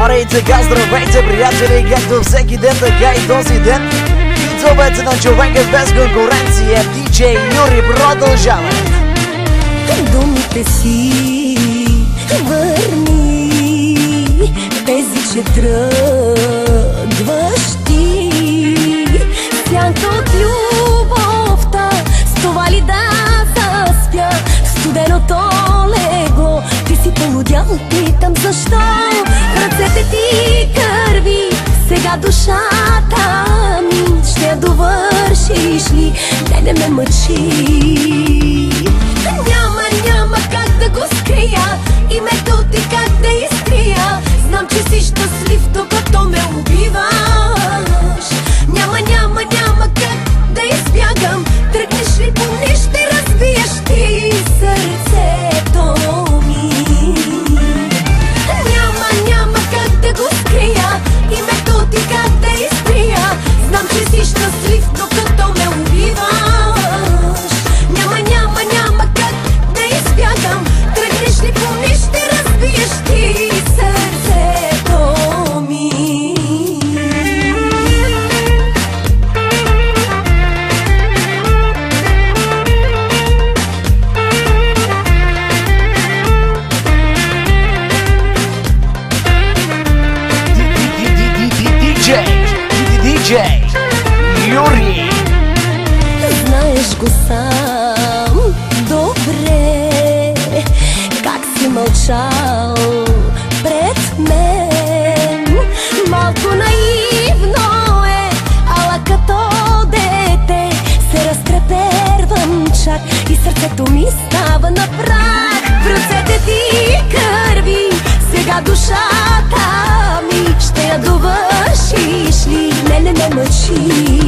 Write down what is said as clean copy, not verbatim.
И така, здравейте, приятели, както всеки ден, така и този ден. Идолът на човека без конкуренция, диджей Юри, продължава. Думите си върни, тези, че тръгваш ти. Сянка от любовта, с това ли да заспя в студеното легло? Ти си полудял, питам защо. В ръцете ти кърви, сега душата ми. Ще я довършиш ли? Не ме мъчи. Няма как да го скрия, името ти как да изтрия. Знам, че си щастлив, докато ме убиваш. Няма как да избягам. Тръгнеш ли, помниш, ще разбиеш ти сърцето ми. Няма как да го скрия, името ти как да изтрия. Знам, че си щастлив, докато ме убиваш. Няма как да избягам. Тръгнеш ли, помниш, ще разбиеш ти сърцето ми. Диджей Юри. Знаеш го сам добре, как си мълчал пред мен. Малко наивно е, ала като дете се разтрепервам чак и сърцето ми става на прах. В ръцете ти кърви, сега душата ми. Ще я довършиш ли? Не мъчи.